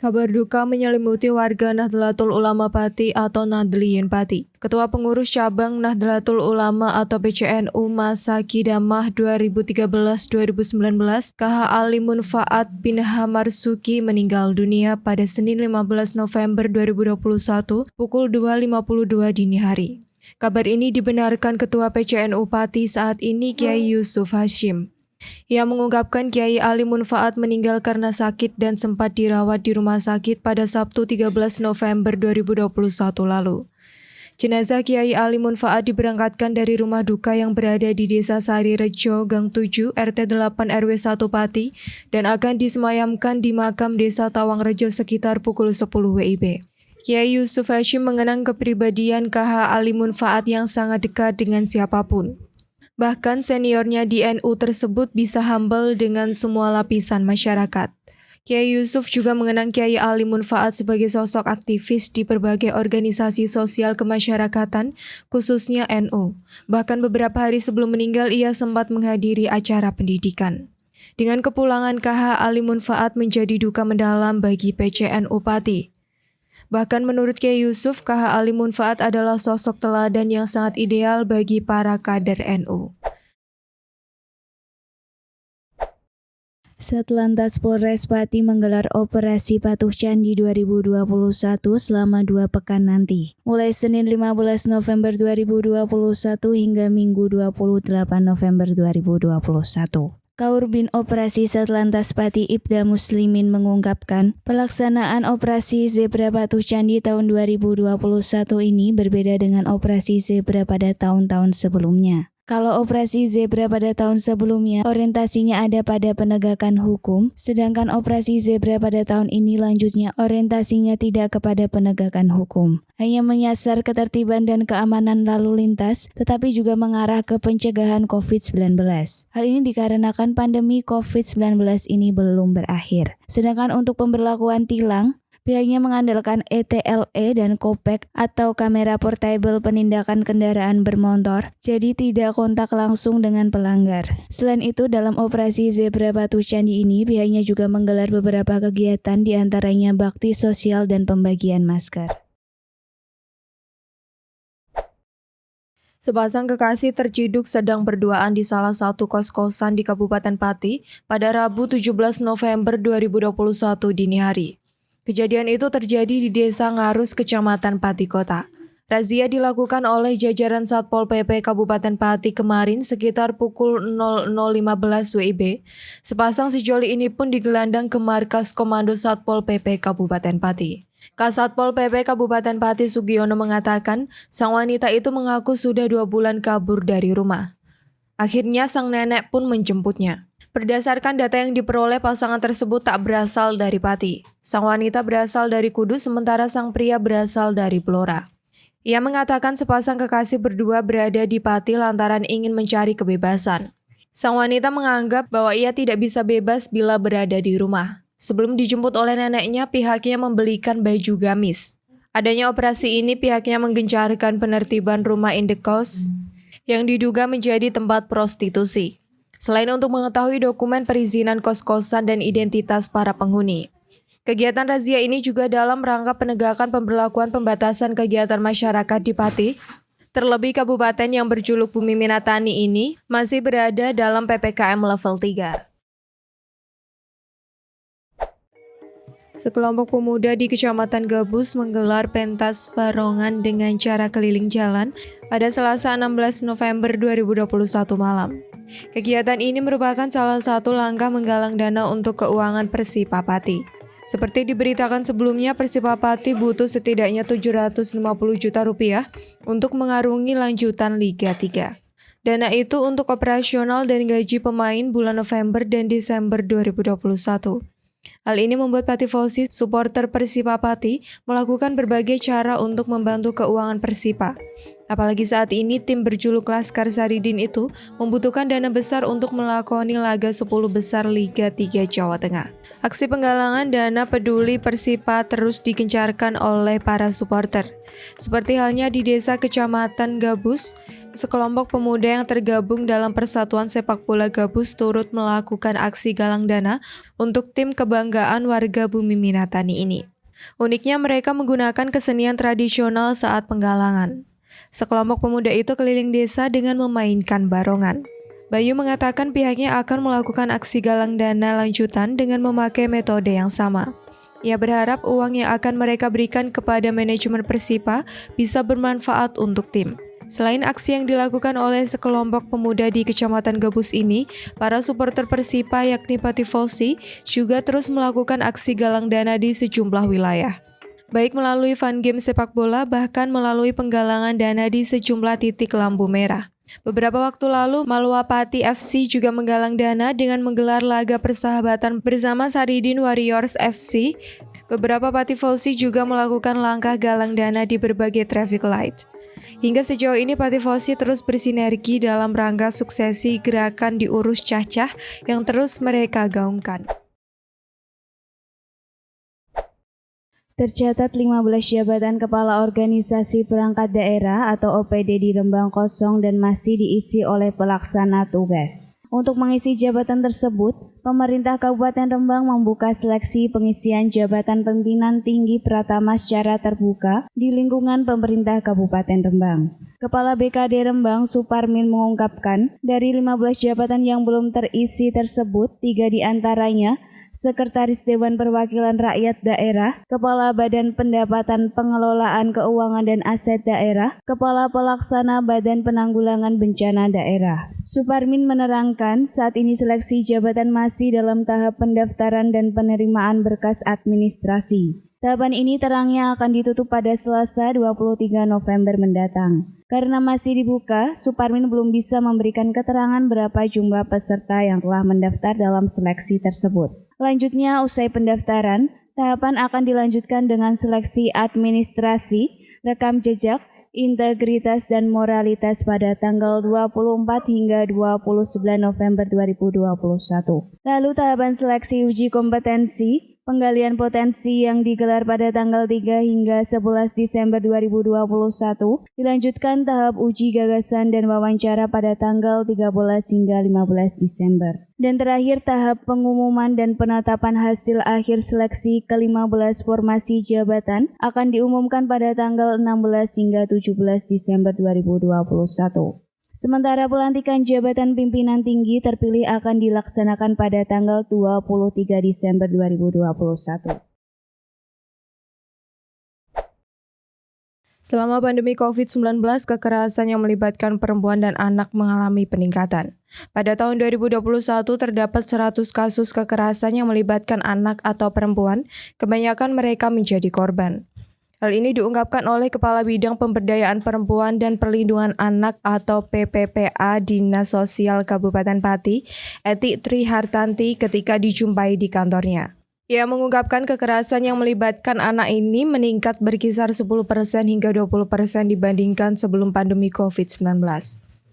Kabar duka menyelimuti warga Nahdlatul Ulama Pati atau Nahdliyin Pati. Ketua Pengurus Cabang Nahdlatul Ulama atau PCNU masa Kidamah 2013-2019, KH Ali Munfaat bin Hamarsuki meninggal dunia pada Senin 15 November 2021 pukul 2.52 dini hari. Kabar ini dibenarkan Ketua PCNU Pati saat ini Kiai Yusuf Hashim. Ia mengungkapkan Kiai Ali Munfaat meninggal karena sakit dan sempat dirawat di rumah sakit pada Sabtu 13 November 2021 lalu. Jenazah Kiai Ali Munfaat diberangkatkan dari rumah duka yang berada di Desa Sari Rejo, Gang 7, RT 8 RW 1 Pati dan akan disemayamkan di makam Desa Tawangrejo sekitar pukul 10 WIB. Kiai Yusuf Hashim mengenang kepribadian KH Ali Munfaat yang sangat dekat dengan siapapun. Bahkan seniornya di NU tersebut bisa humble dengan semua lapisan masyarakat. Kiai Yusuf juga mengenang Kiai Ali Munfaat sebagai sosok aktivis di berbagai organisasi sosial kemasyarakatan, khususnya NU. Bahkan beberapa hari sebelum meninggal ia sempat menghadiri acara pendidikan. Dengan kepulangan KH Ali Munfaat menjadi duka mendalam bagi PCNU Pati. Bahkan menurut Kiai Yusuf, KH Ali Munfaat adalah sosok teladan yang sangat ideal bagi para kader NU. Satlantas Polres Pati menggelar Operasi Patuh Candi 2021 selama 2 pekan nanti, mulai Senin 15 November 2021 hingga Minggu 28 November 2021. Kaurbin Operasi Satlantas Pati Ibda Muslimin mengungkapkan, pelaksanaan Operasi Zebra Patuh Candi tahun 2021 ini berbeda dengan Operasi Zebra pada tahun-tahun sebelumnya. Kalau Operasi Zebra pada tahun sebelumnya orientasinya ada pada penegakan hukum, sedangkan Operasi Zebra pada tahun ini lanjutnya orientasinya tidak kepada penegakan hukum. Hanya menyasar ketertiban dan keamanan lalu lintas, tetapi juga mengarah ke pencegahan COVID-19. Hal ini dikarenakan pandemi COVID-19 ini belum berakhir. Sedangkan untuk pemberlakuan tilang, pihaknya mengandalkan ETLE dan Kopek atau kamera portable penindakan kendaraan bermotor, jadi tidak kontak langsung dengan pelanggar. Selain itu, dalam operasi Zebra Patuh Candi ini, pihaknya juga menggelar beberapa kegiatan diantaranya bakti sosial dan pembagian masker. Sepasang kekasih terciduk sedang berduaan di salah satu kos-kosan di Kabupaten Pati pada Rabu 17 November 2021 dini hari. Kejadian itu terjadi di Desa Ngarus, Kecamatan Pati Kota. Razia dilakukan oleh jajaran Satpol PP Kabupaten Pati kemarin sekitar pukul 00.15 WIB. Sepasang sejoli ini pun digelandang ke markas Komando Satpol PP Kabupaten Pati. Kasatpol PP Kabupaten Pati Sugiono mengatakan, sang wanita itu mengaku sudah 2 bulan kabur dari rumah. Akhirnya sang nenek pun menjemputnya. Berdasarkan data yang diperoleh, pasangan tersebut tak berasal dari Pati. Sang wanita berasal dari Kudus, sementara sang pria berasal dari Blora. Ia mengatakan sepasang kekasih berdua berada di Pati lantaran ingin mencari kebebasan. Sang wanita menganggap bahwa ia tidak bisa bebas bila berada di rumah. Sebelum dijemput oleh neneknya, pihaknya membelikan baju gamis. Adanya operasi ini, pihaknya menggencarkan penertiban rumah indekos yang diduga menjadi tempat prostitusi. Selain untuk mengetahui dokumen perizinan kos-kosan dan identitas para penghuni. Kegiatan razia ini juga dalam rangka penegakan pemberlakuan pembatasan kegiatan masyarakat di Pati. Terlebih kabupaten yang berjuluk Bumi Minatani ini masih berada dalam PPKM level 3. Sekelompok pemuda di Kecamatan Gabus menggelar pentas barongan dengan cara keliling jalan pada Selasa 16 November 2021 malam. Kegiatan ini merupakan salah satu langkah menggalang dana untuk keuangan Persipa Pati. Seperti diberitakan sebelumnya, Persipa Pati butuh setidaknya 750 juta rupiah untuk mengarungi lanjutan Liga 3. Dana itu untuk operasional dan gaji pemain bulan November dan Desember 2021. Hal ini membuat Patifosi, supporter Persipa Pati, melakukan berbagai cara untuk membantu keuangan Persipa. Apalagi saat ini tim berjuluk Laskar Saridin itu membutuhkan dana besar untuk melakoni laga 10 besar Liga 3 Jawa Tengah. Aksi penggalangan dana peduli Persipa terus digencarkan oleh para supporter. Seperti halnya di Desa Kecamatan Gabus, Sekelompok pemuda yang tergabung dalam Persatuan Sepak Bola Gabus turut melakukan aksi galang dana untuk tim kebanggaan warga Bumi Minatani ini. Uniknya mereka menggunakan kesenian tradisional saat penggalangan. Sekelompok pemuda itu keliling desa dengan memainkan barongan. Bayu mengatakan pihaknya akan melakukan aksi galang dana lanjutan dengan memakai metode yang sama. Ia berharap uang yang akan mereka berikan kepada manajemen Persipa bisa bermanfaat untuk tim. Selain aksi yang dilakukan oleh sekelompok pemuda di Kecamatan Gabus ini, para supporter Persipa yakni Patifosi juga terus melakukan aksi galang dana di sejumlah wilayah. Baik melalui fun game sepak bola, bahkan melalui penggalangan dana di sejumlah titik lampu merah. Beberapa waktu lalu, Malwapati FC juga menggalang dana dengan menggelar laga persahabatan bersama Saridin Warriors FC. Beberapa Patifosi juga melakukan langkah galang dana di berbagai traffic light. Hingga sejauh ini Patifosi terus bersinergi dalam rangka suksesi gerakan diurus cacah yang terus mereka gaungkan. Tercatat 15 jabatan Kepala Organisasi Perangkat Daerah atau OPD di Rembang kosong dan masih diisi oleh pelaksana tugas. Untuk mengisi jabatan tersebut, pemerintah Kabupaten Rembang membuka seleksi pengisian jabatan pimpinan tinggi Pratama secara terbuka di lingkungan pemerintah Kabupaten Rembang. Kepala BKD Rembang Suparmin mengungkapkan, dari 15 jabatan yang belum terisi tersebut, 3 diantaranya Sekretaris Dewan Perwakilan Rakyat Daerah, Kepala Badan Pendapatan Pengelolaan Keuangan dan Aset Daerah, Kepala Pelaksana Badan Penanggulangan Bencana Daerah. Suparmin menerangkan saat ini seleksi jabatan masih dalam tahap pendaftaran dan penerimaan berkas administrasi. Tahapan ini terangnya akan ditutup pada Selasa 23 November mendatang. Karena masih dibuka, Suparmin belum bisa memberikan keterangan berapa jumlah peserta yang telah mendaftar dalam seleksi tersebut. Selanjutnya, usai pendaftaran, tahapan akan dilanjutkan dengan seleksi administrasi, rekam jejak, integritas dan moralitas pada tanggal 24 hingga 29 November 2021. Lalu tahapan seleksi uji kompetensi, penggalian potensi yang digelar pada tanggal 3 hingga 11 Desember 2021, dilanjutkan tahap uji gagasan dan wawancara pada tanggal 13 hingga 15 Desember. Dan terakhir tahap pengumuman dan penetapan hasil akhir seleksi ke-15 formasi jabatan akan diumumkan pada tanggal 16 hingga 17 Desember 2021. Sementara pelantikan jabatan pimpinan tinggi terpilih akan dilaksanakan pada tanggal 23 Desember 2021. Selama pandemi COVID-19, kekerasan yang melibatkan perempuan dan anak mengalami peningkatan. Pada tahun 2021 terdapat 100 kasus kekerasan yang melibatkan anak atau perempuan, kebanyakan mereka menjadi korban. Hal ini diungkapkan oleh Kepala Bidang Pemberdayaan Perempuan dan Perlindungan Anak atau PPPA Dinas Sosial Kabupaten Pati, Eti Trihartanti ketika dijumpai di kantornya. Ia mengungkapkan kekerasan yang melibatkan anak ini meningkat berkisar 10% hingga 20% dibandingkan sebelum pandemi COVID-19.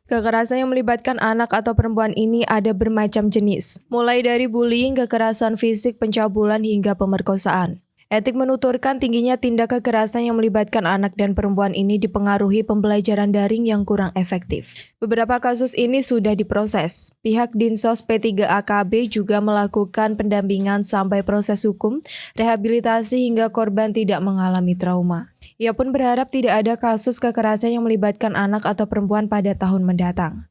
Kekerasan yang melibatkan anak atau perempuan ini ada bermacam jenis, mulai dari bullying, kekerasan fisik, pencabulan, hingga pemerkosaan. Etik menuturkan tingginya tindak kekerasan yang melibatkan anak dan perempuan ini dipengaruhi pembelajaran daring yang kurang efektif. Beberapa kasus ini sudah diproses. Pihak Dinsos P3AKB juga melakukan pendampingan sampai proses hukum, rehabilitasi hingga korban tidak mengalami trauma. Ia pun berharap tidak ada kasus kekerasan yang melibatkan anak atau perempuan pada tahun mendatang.